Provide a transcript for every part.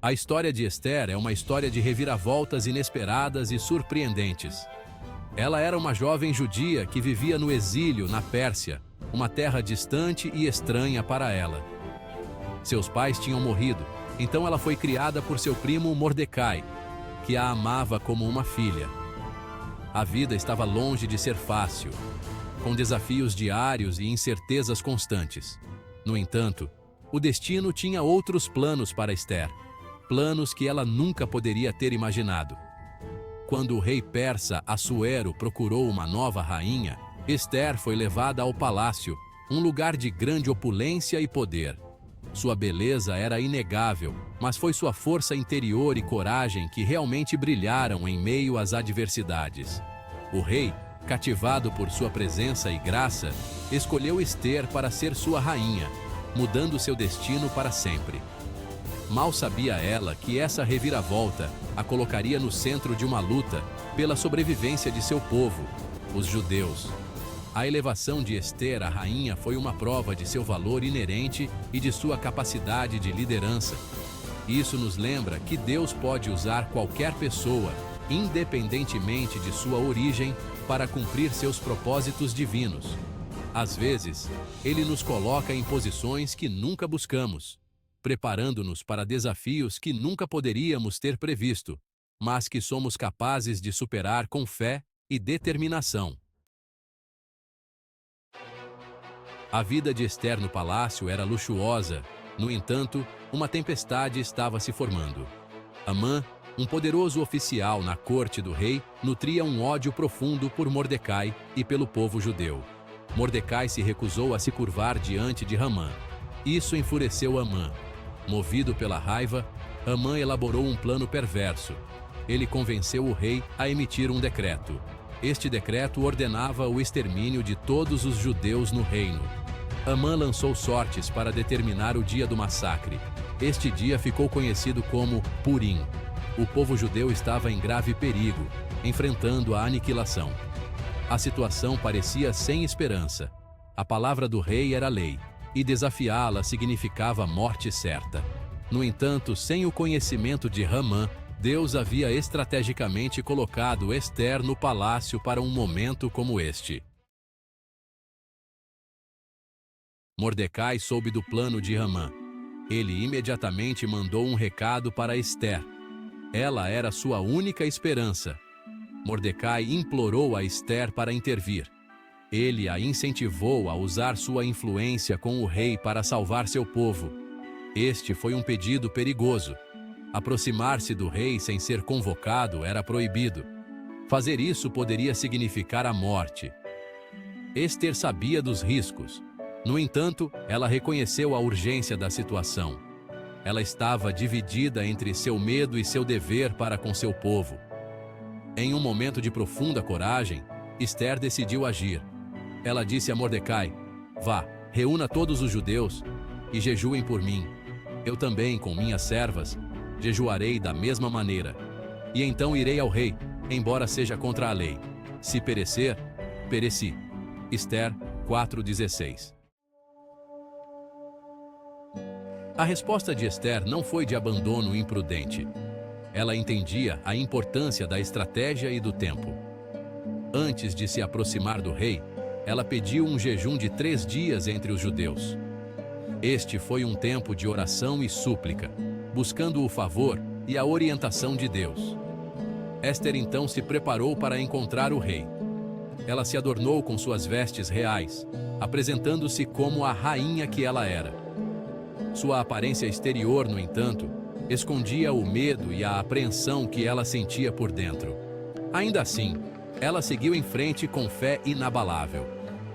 A história de Ester é uma história de reviravoltas inesperadas e surpreendentes. Ela era uma jovem judia que vivia no exílio na Pérsia, uma terra distante e estranha para ela. Seus pais tinham morrido, então ela foi criada por seu primo Mordecai, que a amava como uma filha. A vida estava longe de ser fácil, com desafios diários e incertezas constantes. No entanto, o destino tinha outros planos para Ester, planos que ela nunca poderia ter imaginado. Quando o rei persa Assuero procurou uma nova rainha, Ester foi levada ao palácio, um lugar de grande opulência e poder. Sua beleza era inegável, mas foi sua força interior e coragem que realmente brilharam em meio às adversidades. O rei, cativado por sua presença e graça, escolheu Ester para ser sua rainha, mudando seu destino para sempre. Mal sabia ela que essa reviravolta a colocaria no centro de uma luta pela sobrevivência de seu povo, os judeus. A elevação de Ester à rainha foi uma prova de seu valor inerente e de sua capacidade de liderança. Isso nos lembra que Deus pode usar qualquer pessoa, independentemente de sua origem, para cumprir seus propósitos divinos. Às vezes, Ele nos coloca em posições que nunca buscamos, preparando-nos para desafios que nunca poderíamos ter previsto, mas que somos capazes de superar com fé e determinação. A vida de Ester no palácio era luxuosa, no entanto, uma tempestade estava se formando. Amã, um poderoso oficial na corte do rei, nutria um ódio profundo por Mordecai e pelo povo judeu. Mordecai se recusou a se curvar diante de Hamã. Isso enfureceu Amã. Movido pela raiva, Hamã elaborou um plano perverso. Ele convenceu o rei a emitir um decreto. Este decreto ordenava o extermínio de todos os judeus no reino. Hamã lançou sortes para determinar o dia do massacre. Este dia ficou conhecido como Purim. O povo judeu estava em grave perigo, enfrentando a aniquilação. A situação parecia sem esperança. A palavra do rei era lei, e desafiá-la significava morte certa. No entanto, sem o conhecimento de Hamã, Deus havia estrategicamente colocado Ester no palácio para um momento como este. Mordecai soube do plano de Hamã. Ele imediatamente mandou um recado para Ester. Ela era sua única esperança. Mordecai implorou a Ester para intervir. Ele a incentivou a usar sua influência com o rei para salvar seu povo. Este foi um pedido perigoso. Aproximar-se do rei sem ser convocado era proibido. Fazer isso poderia significar a morte. Ester sabia dos riscos. No entanto, ela reconheceu a urgência da situação. Ela estava dividida entre seu medo e seu dever para com seu povo. Em um momento de profunda coragem, Ester decidiu agir. Ela disse a Mordecai: "Vá, reúna todos os judeus e jejuem por mim. Eu também, com minhas servas, jejuarei da mesma maneira. E então irei ao rei, embora seja contra a lei. Se perecer, pereci." Ester 4:16. A resposta de Ester não foi de abandono imprudente. Ela entendia a importância da estratégia e do tempo. Antes de se aproximar do rei, ela pediu um jejum de 3 dias entre os judeus. Este foi um tempo de oração e súplica, buscando o favor e a orientação de Deus. Ester então se preparou para encontrar o rei. Ela se adornou com suas vestes reais, apresentando-se como a rainha que ela era. Sua aparência exterior, no entanto, escondia o medo e a apreensão que ela sentia por dentro. Ainda assim, ela seguiu em frente com fé inabalável.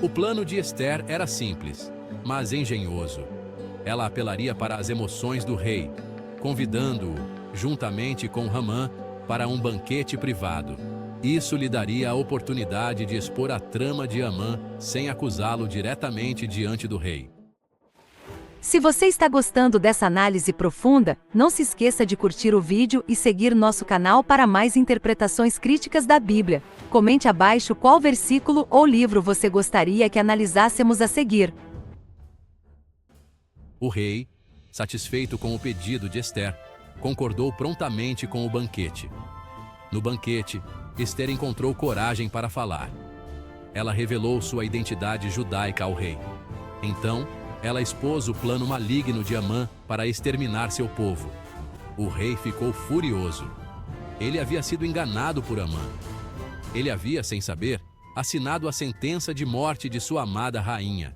O plano de Ester era simples, mas engenhoso. Ela apelaria para as emoções do rei, convidando-o, juntamente com Hamã, para um banquete privado. Isso lhe daria a oportunidade de expor a trama de Hamã sem acusá-lo diretamente diante do rei. Se você está gostando dessa análise profunda, não se esqueça de curtir o vídeo e seguir nosso canal para mais interpretações críticas da Bíblia. Comente abaixo qual versículo ou livro você gostaria que analisássemos a seguir. O rei, satisfeito com o pedido de Ester, concordou prontamente com o banquete. No banquete, Ester encontrou coragem para falar. Ela revelou sua identidade judaica ao rei. Então, ela expôs o plano maligno de Amã para exterminar seu povo. O rei ficou furioso. Ele havia sido enganado por Amã. Ele havia, sem saber, assinado a sentença de morte de sua amada rainha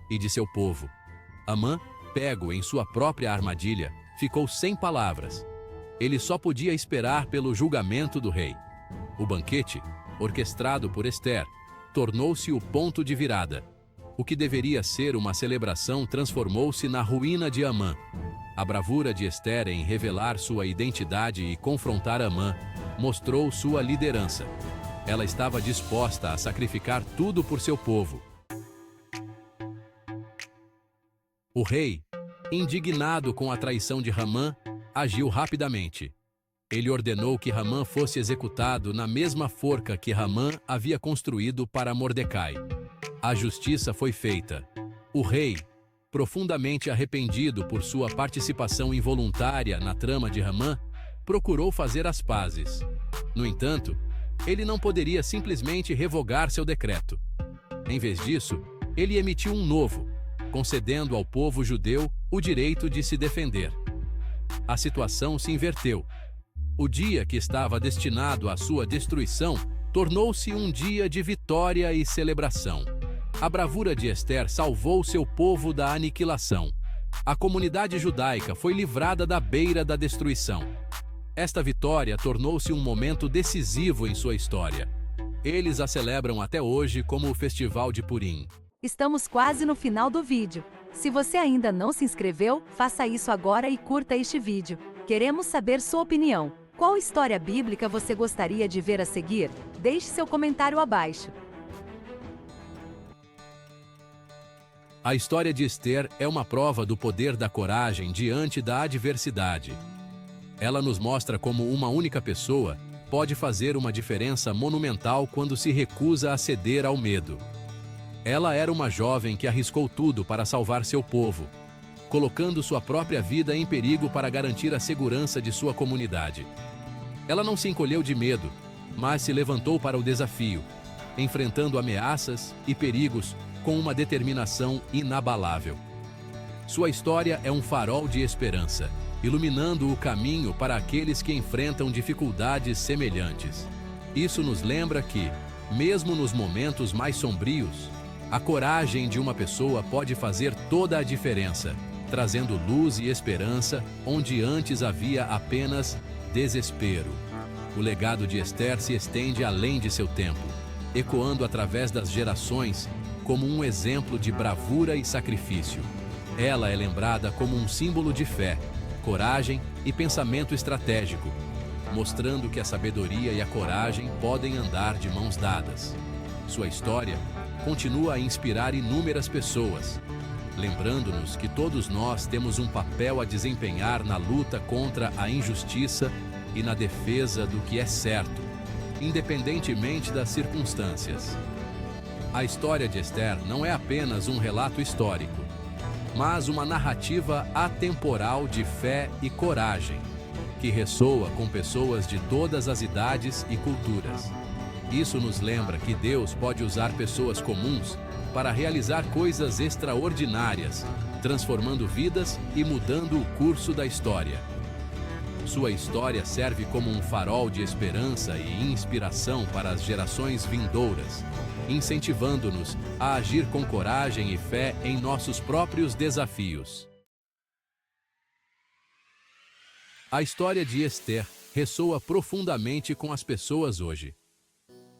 e de seu povo. Amã, pego em sua própria armadilha, ficou sem palavras. Ele só podia esperar pelo julgamento do rei. O banquete, orquestrado por Ester, tornou-se o ponto de virada. O que deveria ser uma celebração transformou-se na ruína de Amã. A bravura de Ester em revelar sua identidade e confrontar Amã mostrou sua liderança. Ela estava disposta a sacrificar tudo por seu povo. O rei, indignado com a traição de Ramã, agiu rapidamente. Ele ordenou que Ramã fosse executado na mesma forca que Ramã havia construído para Mordecai. A justiça foi feita. O rei, profundamente arrependido por sua participação involuntária na trama de Ramã, procurou fazer as pazes. No entanto, ele não poderia simplesmente revogar seu decreto. Em vez disso, ele emitiu um novo, concedendo ao povo judeu o direito de se defender. A situação se inverteu. O dia que estava destinado à sua destruição tornou-se um dia de vitória e celebração. A bravura de Ester salvou seu povo da aniquilação. A comunidade judaica foi livrada da beira da destruição. Esta vitória tornou-se um momento decisivo em sua história. Eles a celebram até hoje como o Festival de Purim. Estamos quase no final do vídeo. Se você ainda não se inscreveu, faça isso agora e curta este vídeo. Queremos saber sua opinião. Qual história bíblica você gostaria de ver a seguir? Deixe seu comentário abaixo. A história de Ester é uma prova do poder da coragem diante da adversidade. Ela nos mostra como uma única pessoa pode fazer uma diferença monumental quando se recusa a ceder ao medo. Ela era uma jovem que arriscou tudo para salvar seu povo, colocando sua própria vida em perigo para garantir a segurança de sua comunidade. Ela não se encolheu de medo, mas se levantou para o desafio, enfrentando ameaças e perigos com uma determinação inabalável. Sua história é um farol de esperança, iluminando o caminho para aqueles que enfrentam dificuldades semelhantes. Isso nos lembra que, mesmo nos momentos mais sombrios, a coragem de uma pessoa pode fazer toda a diferença, trazendo luz e esperança onde antes havia apenas desespero. O legado de Ester se estende além de seu tempo, ecoando através das gerações como um exemplo de bravura e sacrifício. Ela é lembrada como um símbolo de fé, coragem e pensamento estratégico, mostrando que a sabedoria e a coragem podem andar de mãos dadas. Sua história continua a inspirar inúmeras pessoas, lembrando-nos que todos nós temos um papel a desempenhar na luta contra a injustiça e na defesa do que é certo, independentemente das circunstâncias. A história de Ester não é apenas um relato histórico, mas uma narrativa atemporal de fé e coragem, que ressoa com pessoas de todas as idades e culturas. Isso nos lembra que Deus pode usar pessoas comuns para realizar coisas extraordinárias, transformando vidas e mudando o curso da história. Sua história serve como um farol de esperança e inspiração para as gerações vindouras, incentivando-nos a agir com coragem e fé em nossos próprios desafios. A história de Ester ressoa profundamente com as pessoas hoje.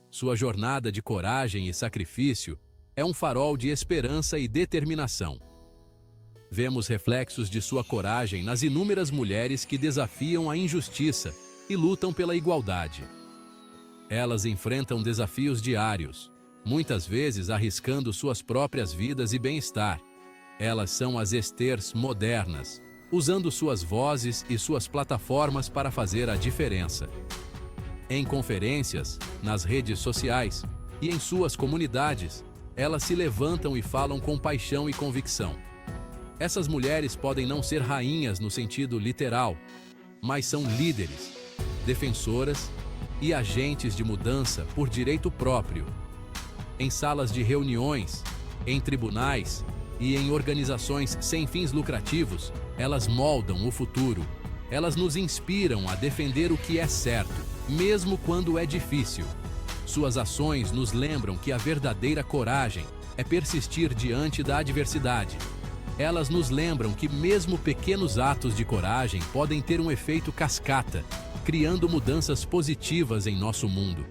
Sua jornada de coragem e sacrifício é um farol de esperança e determinação. Vemos reflexos de sua coragem nas inúmeras mulheres que desafiam a injustiça e lutam pela igualdade. Elas enfrentam desafios diários, muitas vezes arriscando suas próprias vidas e bem-estar. Elas são as Esters modernas, usando suas vozes e suas plataformas para fazer a diferença. Em conferências, nas redes sociais e em suas comunidades, elas se levantam e falam com paixão e convicção. Essas mulheres podem não ser rainhas no sentido literal, mas são líderes, defensoras e agentes de mudança por direito próprio. Em salas de reuniões, em tribunais e em organizações sem fins lucrativos, elas moldam o futuro. Elas nos inspiram a defender o que é certo, mesmo quando é difícil. Suas ações nos lembram que a verdadeira coragem é persistir diante da adversidade. Elas nos lembram que mesmo pequenos atos de coragem podem ter um efeito cascata, criando mudanças positivas em nosso mundo.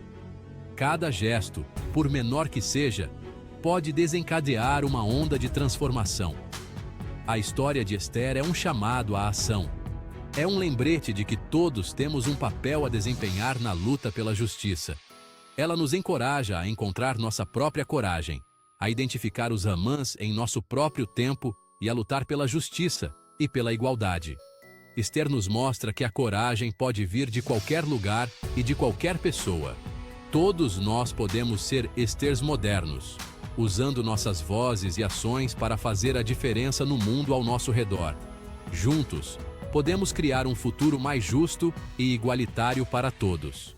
Cada gesto, por menor que seja, pode desencadear uma onda de transformação. A história de Esther é um chamado à ação. É um lembrete de que todos temos um papel a desempenhar na luta pela justiça. Ela nos encoraja a encontrar nossa própria coragem, a identificar os Hamãs em nosso próprio tempo e a lutar pela justiça e pela igualdade. Esther nos mostra que a coragem pode vir de qualquer lugar e de qualquer pessoa. Todos nós podemos ser Esthers modernos, usando nossas vozes e ações para fazer a diferença no mundo ao nosso redor. Juntos, podemos criar um futuro mais justo e igualitário para todos.